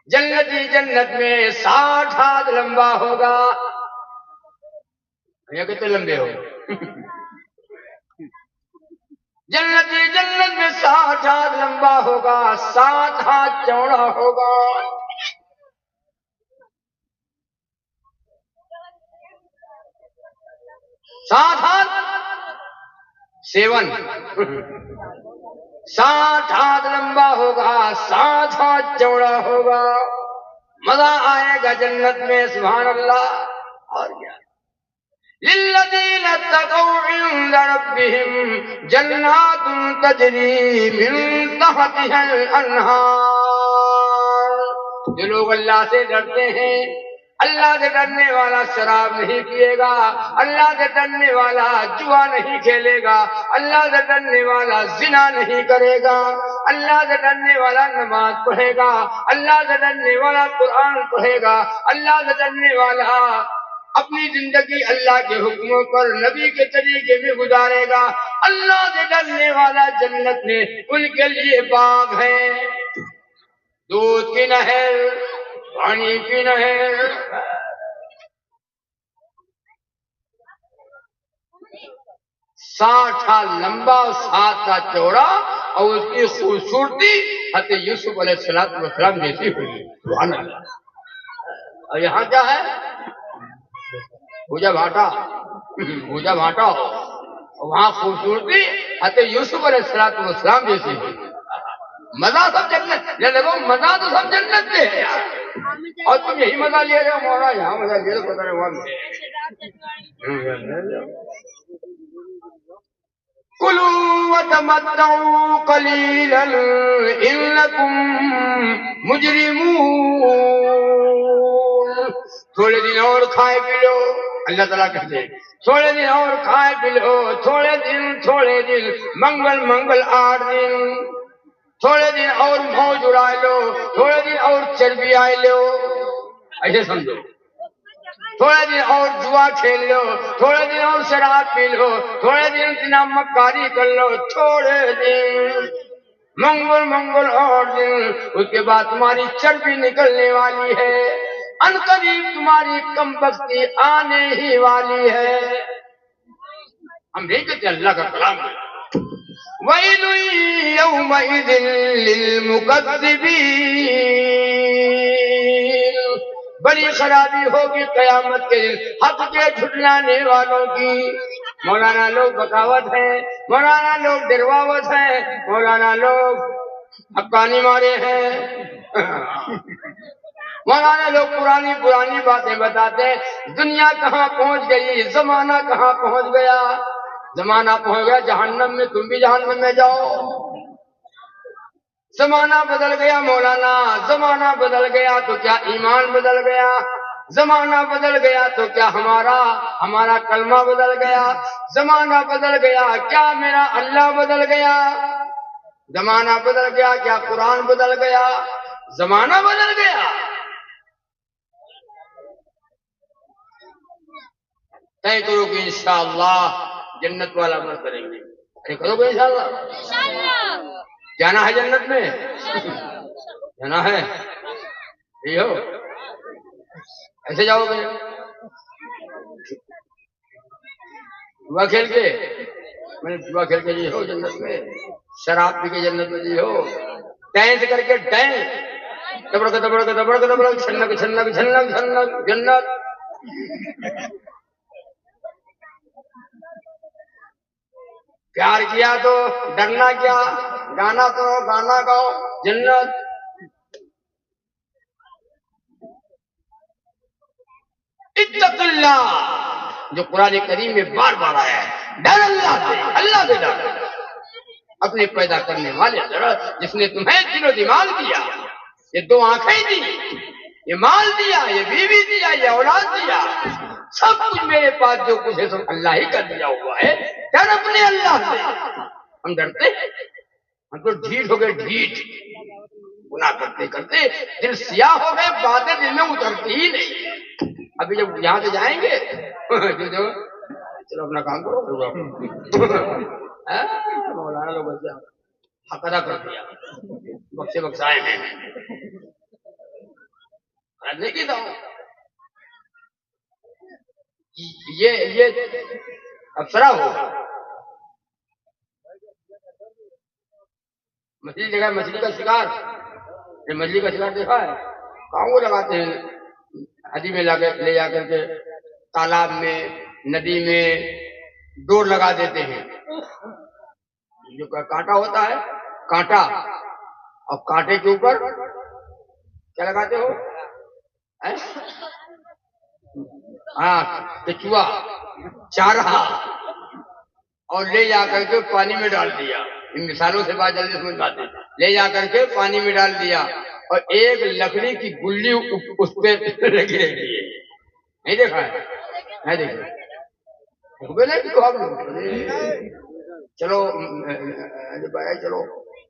جنتی جنت میں 60 ہاتھ لمبا ہوگا، یہ کتنے لمبے ہو؟ جنتی جنت میں 60 ہاتھ لمبا ہوگا، 7 ہاتھ چوڑا ہوگا۔ سات ہاتھ 7، 60 ہاتھ لمبا ہوگا، 7 ہاتھ چوڑا ہوگا۔ مزہ آئے گا جنت میں، سبحان اللہ۔ اور کیا؟ للذین اتقوا عند ربهم جنات تجری من تحتها الانہار۔ جو لوگ اللہ سے ڈرتے ہیں، اللہ سے ڈرنے والا شراب نہیں پیے گا، اللہ سے ڈرنے والا جوا نہیں کھیلے گا، اللہ سے ڈرنے والا زنا نہیں کرے گا، اللہ سے ڈرنے والا نماز پڑھے گا، اللہ سے ڈرنے والا قرآن پڑھے گا، اللہ سے ڈرنے والا اپنی زندگی اللہ کے حکموں پر نبی کے طریقے میں گزارے گا، اللہ سے ڈرنے والا جنت میں ان کے لیے باغ ہے، دودھ کی نہر، پانی کی نہر، 60 ہاتھ لمبا اور 7 ہاتھ چوڑا، اور اس کی خوبصورتی حضرت یوسف علیہ السلام جیسی ہوئی. سبحان اللہ. اور یہاں کیا ہے؟ بھوجا بھاٹا، بھوجا بھاٹا، اور وہاں خوبصورتی حضرت یوسف علیہ السلام جیسی ہوئی. مزہ سب جنت، یہ دیکھو مزہ تو سب جنت میں ہے یار، اور تم یہی مزہ لے رہے ہو مولا، یہاں مزہ لے رہے پتہ نہیں وہاں کلوا وتمتعوا قلیلا انکم مجرمون. تھوڑے دن اور کھائے پی لو، اللہ تعالیٰ کہتے ہیں تھوڑے دن اور کھائے پی لو، تھوڑے دن منگل 8 دن، تھوڑے دن اور موج اڑا لو، تھوڑے دن اور چربی آئے لو، ایسے سمجھو. تھوڑے دن اور جوا کھیل لو، تھوڑے دن اور شراب پی لو، تھوڑے دن نمک کاری کر لو، تھوڑے دن منگل اور دن، اس کے بعد تمہاری چربی نکلنے والی ہے، ان قریب تمہاری کم بختی آنے ہی والی ہے. ہم نہیں کہتے اللہ کا کلام ہے. وَيْلٌ يَوْمَئِذٍ لِّلْمُكَذِّبِينَ. بڑی خرابی ہوگی قیامت کے دن حق کے جھٹلانے والوں کی. مولانا لوگ بغاوت ہیں، مولانا لوگ ڈرواوت ہیں، مولانا لوگ حقانی مارے ہیں، مولانا لوگ پرانی باتیں بتاتے ہیں. دنیا کہاں پہنچ گئی، زمانہ کہاں پہنچ گیا. زمانہ پہنچ گیا جہنم میں، تم بھی جہنم میں جاؤ. زمانہ بدل گیا مولانا، زمانہ بدل گیا تو کیا ایمان بدل گیا، زمانہ بدل گیا تو کیا ہمارا کلمہ بدل گیا، زمانہ بدل گیا کیا میرا اللہ بدل گیا، زمانہ بدل گیا کیا قرآن بدل گیا، زمانہ بدل گیا. طے کرو کہ انشاءاللہ جنت والا عمل کریں گے. ارے کرو گے انشاءاللہ؟ جانا ہے جنت میں، جانا ہے. یہ ہو ایسے جاؤ گے جوا کھیل کے، میں نے جوا کھیل کے جی ہو جنت میں، شراب پی کے جنت میں جی ہو، ڈینس کر کے ڈینس دبڑ چھنک جنت. پیار کیا تو ڈرنا کیا، گانا کرو گانا گاؤ جنت. اتق اللہ جو قرآن کریم میں بار بار آیا ہے، ڈر اللہ سے ڈر. اپنے پیدا کرنے والے جس نے تمہیں دل و دماغ دیا، یہ 2 آنکھیں دی، یہ مال دیا، یہ بیوی دیا، یہ اولاد دیا، سب کچھ میرے پاس جو کچھ ہے سب اللہ ہی کا دیا ہوا ہے. ڈر اپنے اللہ سے. ہم ڈرتے ہیں، ہم تو ڈھیٹ ہو گئے، ڈھیٹ گناہ کرتے کرتے دل سیاہ ہو گئے، باتیں دل میں اترتی ہی نہیں. ابھی جب یہاں سے جائیں گے چلو اپنا کام کرو، مولانا لوگ حق ادا کر دیا، بخشے بخشائے ہیں، نہیں کیتا ہوں. یہ افسرا ہوگا. مچھلی دیکھا ہے، مچھلی کا شکار، یہ مچھلی کا شکار دیکھا ہے، کہاں وہ لگاتے ہیں ندی میں لے جا کر کے، تالاب میں ندی میں ڈور لگا دیتے ہیں. جو کانٹا ہوتا ہے، کانٹا، اور کانٹے کے اوپر کیا لگاتے ہو؟ ہاں کچوا، چارہ، اور لے جا کر کے پانی میں ڈال دیا. ان مثالوں سے بات جلدی سمجھ پاتے ہیں. لے جا کر کے پانی میں ڈال دیا اور ایک لکڑی کی گلی اس پہ لگی رہتی ہے. نہیں دیکھا ہے؟ نہیں دیکھا. چلو چلو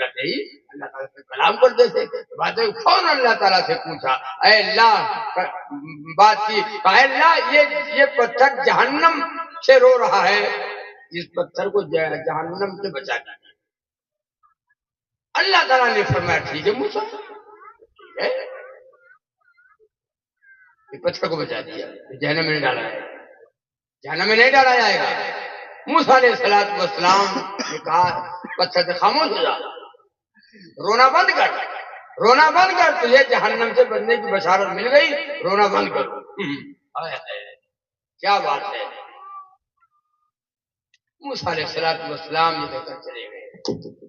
کرتے ہی اللہ تعالیٰ سے کلام کرتے تھے. بات ہے فوراً اللہ تعالیٰ سے پوچھا اے اللہ بات کی اے اللہ یہ پتھر جہنم سے رو رہا ہے, اس پتھر کو جہنم سے بچا دیجیے. اللہ تعالیٰ نے فرمایا ٹھیک ہے موسیٰ, ٹھیک ہے, یہ پتھر کو بچا دیا, جہنم میں نہیں ڈالا جائے گا, جہنم میں نہیں ڈالا جائے گا. موسیٰ علیہ السلام نے کہا پتھر سے خاموش ہو جا, رونا بند کر, رونا بند کر, تجھے جہنم سے بچنے کی بشارت مل گئی, رونا بند کر. کیا بات ہے. موسیٰ علیہ السلام یہ کہہ کر چلے گئے.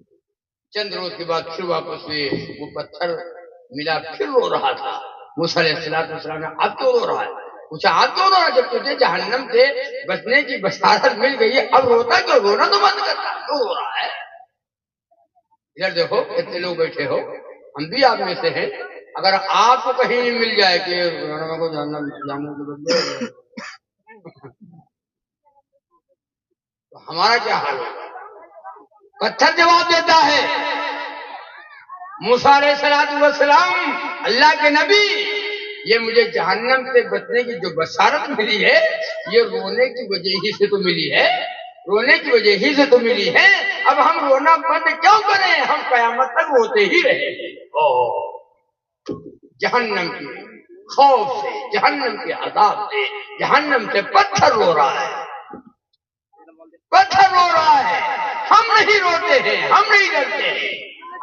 چند روز کے بعد پھر واپس ہوئے, وہ پتھر ملا پھر رو رہا تھا. موسیٰ علیہ السلام نے اب کیوں رو رہا ہے, پوچھا اب کیوں رو رہا ہے, جب تجھے جہنم سے بچنے کی بشارت مل گئی ہے اب روتا کیوں, رونا تو بند کرتا, کیوں رو رہا ہے. ادھر دیکھو اتنے لوگ بیٹھے ہو, ہم بھی آپ میں سے ہیں, اگر آپ کو کہیں مل جائے کہ جہنم سے بچ گئے تو ہمارا کیا حال ہوگا. پتھر جواب دیتا ہے موسیٰ علیہ السلام اللہ کے نبی, یہ مجھے جہنم سے بچنے کی جو بشارت ملی ہے یہ رونے کی وجہ ہی سے تو ملی ہے, رونے کی وجہ ہی سے تو ملی ہے. اب ہم رونا بند کیوں کریں, ہم قیامت تک روتے ہی رہے. جہنم کے خوف سے, جہنم کے عذاب سے, جہنم سے پتھر رو رہا ہے, پتھر رو رہا ہے. ہم نہیں روتے ہیں, ہم نہیں ڈرتے ہیں,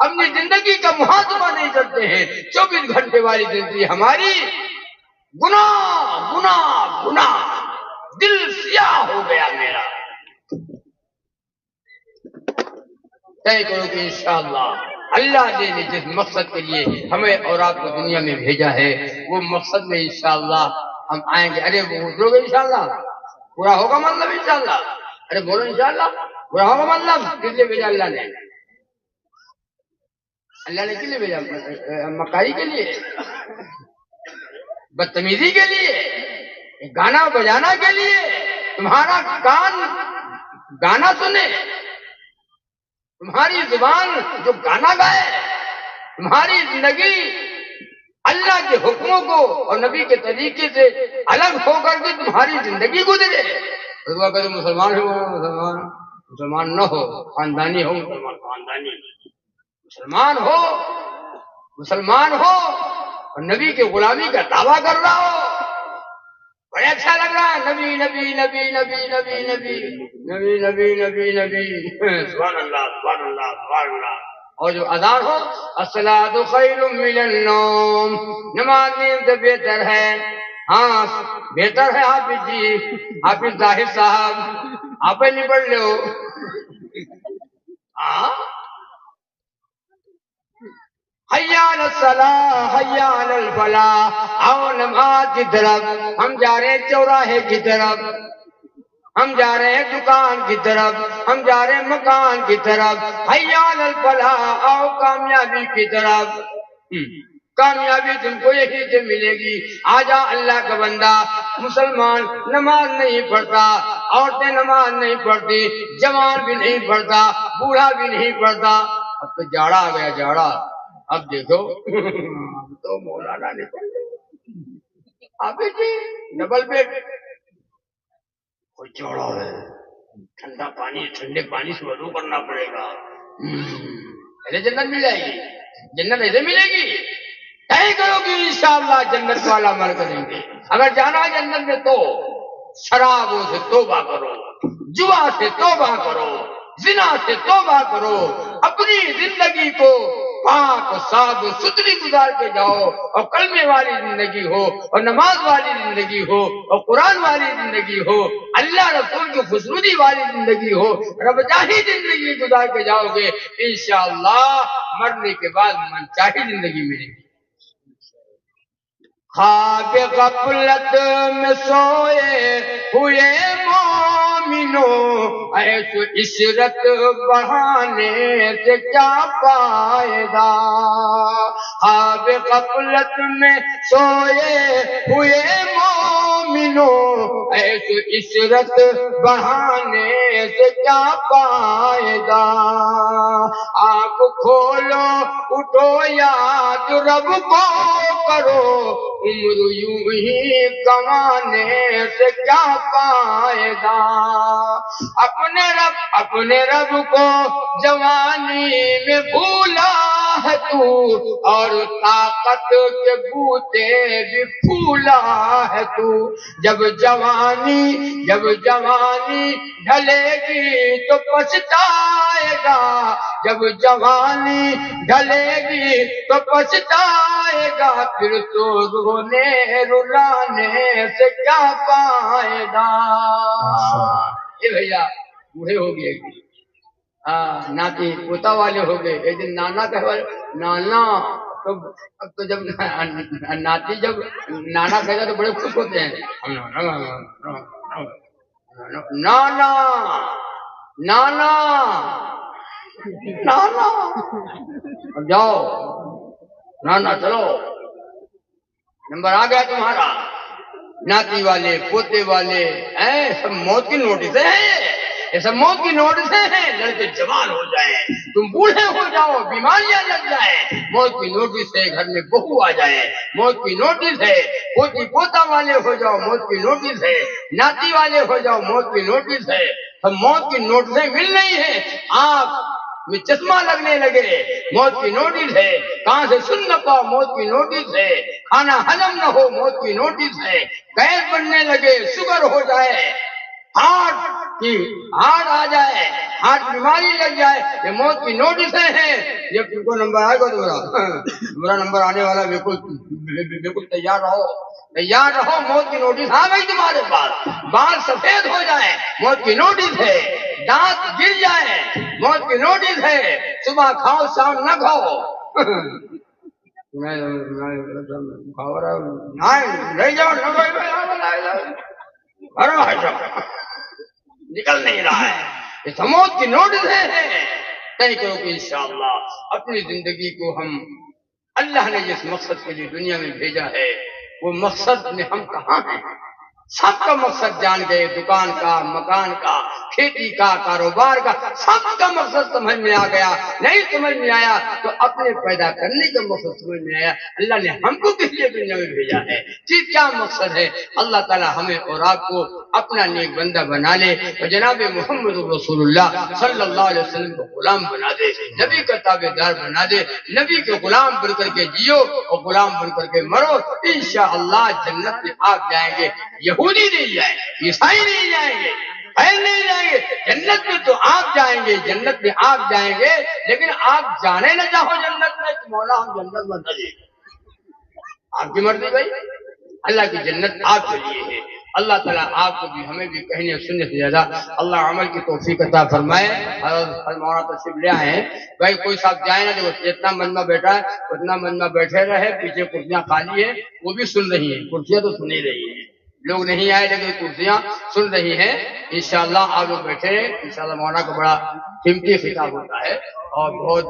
اپنی زندگی کا محاسبہ نہیں کرتے ہیں. 24 گھنٹے والی زندگی ہماری گناہ گناہ گناہ, دل سیاہ ہو گیا میرا. طے کرو کہ انشاءاللہ اللہ نے جس مقصد کے لیے ہمیں اور آپ کو دنیا میں بھیجا ہے وہ مقصد میں انشاءاللہ ہم آئیں گے. ارے بولو گے انشاءاللہ, پورا ہوگا مطلب انشاءاللہ, ارے بولو انشاءاللہ پورا ہوگا مطلب. کس لیے بھیجا اللہ نے, اللہ نے کس لیے بھیجا, مکاری کے لیے, بدتمیزی کے لیے, گانا بجانا کے لیے, تمہارا کان گانا سنے, تمہاری زبان جو گانا گائے, تمہاری زندگی اللہ کے حکموں کو اور نبی کے طریقے سے الگ ہو کر کے تمہاری زندگی گزرے. مسلمان ہو, مسلمان نہ ہو, خاندانی ہو, مسلمان خاندانی, مسلمان ہو اور نبی کے غلامی کا دعویٰ کر رہا ہو, بڑے اچھا لگ رہا ہے, نبی نبی نبی نبی نبی نبی نبی نبی نبی نبی, سبحان اللہ سبحان اللہ سبحان اللہ. اور جو اذان ہو الصلاۃ خیر من النوم, نماز نیند سے بہتر ہے. ہاں بہتر ہے حافظ جی, حافظ ظاہر صاحب آپ نہیں پڑھ لو. حی علی الصلاۃ حی علی الفلاح, آؤ نماز کی طرف, ہم جا رہے ہیں چوراہے کی طرف, ہم جا رہے ہیں دکان کی طرف, ہم جا رہے ہیں مکان کی طرف. حی علی الفلاح, آؤ کامیابی کی طرف. کامیابی تم کو یہی سے ملے گی. آجا اللہ کا بندہ مسلمان نماز نہیں پڑھتا, عورتیں نماز نہیں پڑھتی, جوان بھی نہیں پڑھتا, بوڑھا بھی نہیں پڑھتا. اب تو جاڑا آ گیا, جاڑا. اب دیکھو تو مولانا نے آپ ڈبل بیڈ, کوئی جوڑا ہے, ٹھنڈا پانی, ٹھنڈے پانی سے وضو کرنا پڑے گا. ایسے جنت مل جائے گی, جنت ایسے ملے گی. طے کرو کہ انشاءاللہ جنت والا عمل کریں گے. اگر جانا ہے جنت میں تو شرابوں سے توبہ کرو, جوا سے توبہ کرو, زنا سے توبہ کرو, اپنی زندگی کو پاک صاف ستھری گزار کے جاؤ, اور کلمے والی زندگی ہو, اور نماز والی زندگی ہو, اور قرآن والی زندگی ہو, اللہ رسول کی خوشنودی والی زندگی ہو, رب چاہی زندگی گزار کے جاؤ گے انشاءاللہ مرنے کے بعد من چاہی زندگی ملے گی. خواب غفلت میں سوئے ہوئے مومنوں, ایسو عشرت بڑھانے سے کیا فائدہ. خواب غفلت میں سوئے ہوئے مومنوں, ایسو عشرت بڑھانے سے کیا فائدہ. آنکھ کھولو اٹھو یاد رب کو کرو عمر یوں ہی گنوانے سے کیا پائے گا اپنے رب کو جوانی میں بھولا ہے تو اور طاقت کے بوتے بھی پھولا ہے تو جب جوانی ڈھلے گی تو پچھتائے گا جب جوانی ڈھلے گی تو پچھتائے گا پھر تو رونے رلانے سے کیا پائے گا یہ بھیا بوڑھے ہو گئے ناتی پوتا والے ہو گئے ایک دن نانا کہ نانا تو جب ناتی جب نانا کہتا تو بڑے خوش ہوتے ہیں نانا نانا نانا اب جاؤ نانا چلو نمبر آ گیا تمہارا ناتی والے پوتے والے سب موت کی نوٹسیں ہیں یہ سب موت کی نوٹسیں ہیں لڑکے جوان ہو جائیں تم بوڑھے ہو جاؤ بیماریاں لگ جائیں موت کی نوٹس ہے گھر میں بہو آ جائے موت کی نوٹس ہے پوتی پوتا والے ہو جاؤ موت کی نوٹس ہے ناتی والے ہو جاؤ موت کی نوٹس ہے سب موت کی نوٹسیں مل رہی ہیں آپ میں چشمہ لگنے لگے موت کی نوٹس ہے کہاں سے سن نہ پاؤ موت کی نوٹس ہے کھانا ہضم نہ ہو موت کی نوٹس ہے گیس بننے لگے شوگر ہو جائے ہارٹ آ جائے ہارٹ بیماری لگ جائے یہ موت کی نوٹسیں ہیں یہ تم کو نمبر آئے گا تمہارا نمبر آنے والا بالکل تیار رہو موت کی نوٹس آ گئی تمہارے پاس بال سفید ہو جائے موت کی نوٹس ہے دانت گر جائے موت کی نوٹس ہے صبح کھاؤ شام نہ کھاؤ نکل نہیں رہا ہے یہ سموت کی نوٹس ہیں طے کرو کہ انشاءاللہ اپنی زندگی کو ہم اللہ نے جس مقصد کے لیے دنیا میں بھیجا ہے وہ مقصد میں ہم کہاں ہیں سب کا مقصد جان گئے دکان کا مکان کا کھیتی کا کاروبار کا سب کا مقصد سمجھ میں آ گیا نہیں سمجھ میں آیا تو اپنے پیدا کرنے کا مقصد سمجھ میں آیا اللہ نے ہم کو کس لیے دنیا میں بھیجا ہے کیا مقصد ہے اللہ تعالی ہمیں اور آپ کو اپنا نیک بندہ بنا لے اور جناب محمد رسول اللہ صلی اللہ علیہ وسلم کو غلام بنا دے نبی کا تابع دار بنا دے نبی کے غلام بن کر کے جیو اور غلام بن کر کے مرو انشاءاللہ جنت میں آپ جائیں گے یہودی نہیں جائیں گے عیسائی نہیں جائیں گے نہیں جائیں گے جنت میں تو آپ جائیں گے جنت میں آپ جائیں گے لیکن آپ جانے نہ چاہو جنت میں کہ مولا ہم جنت میں نہ جائیں آپ کی مرضی بھائی اللہ کی جنت آپ کے لیے ہے اللہ تعالیٰ آپ کو بھی ہمیں بھی کہنے سننے سے زیادہ اللہ عمل کی توفیق عطا فرمائے اور مولانا تشریف لے آئے ہیں بھائی کوئی صاحب جائے نا جو جتنا مجمع بیٹھا ہے اتنا مجمع بیٹھے رہے پیچھے کرسیاں خالی ہیں وہ بھی سن رہی ہیں کرسیاں تو سن ہی رہی ہیں لوگ نہیں آئے لیکن کرسیاں سن رہی ہیں انشاءاللہ آپ لوگ بیٹھے ہیں انشاءاللہ مولانا کا بڑا قیمتی خطاب ہوتا ہے اور بہت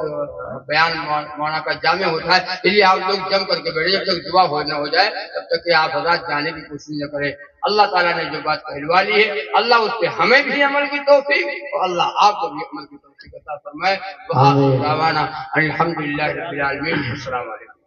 بیان مولانا کا جامع ہوتا ہے اس لیے آپ لوگ جم کر کے بیٹھے جب تک دعا نہ ہو جائے تب تک کہ آپ حضرات جانے کی کوشش نہ کریں اللہ تعالیٰ نے جو بات کہلوا لی ہے اللہ اس پہ ہمیں بھی عمل کی توفیق اور اللہ آپ کو بھی عمل کی توفیق عطا فرمائے الحمدللہ رب العالمین السلام علیکم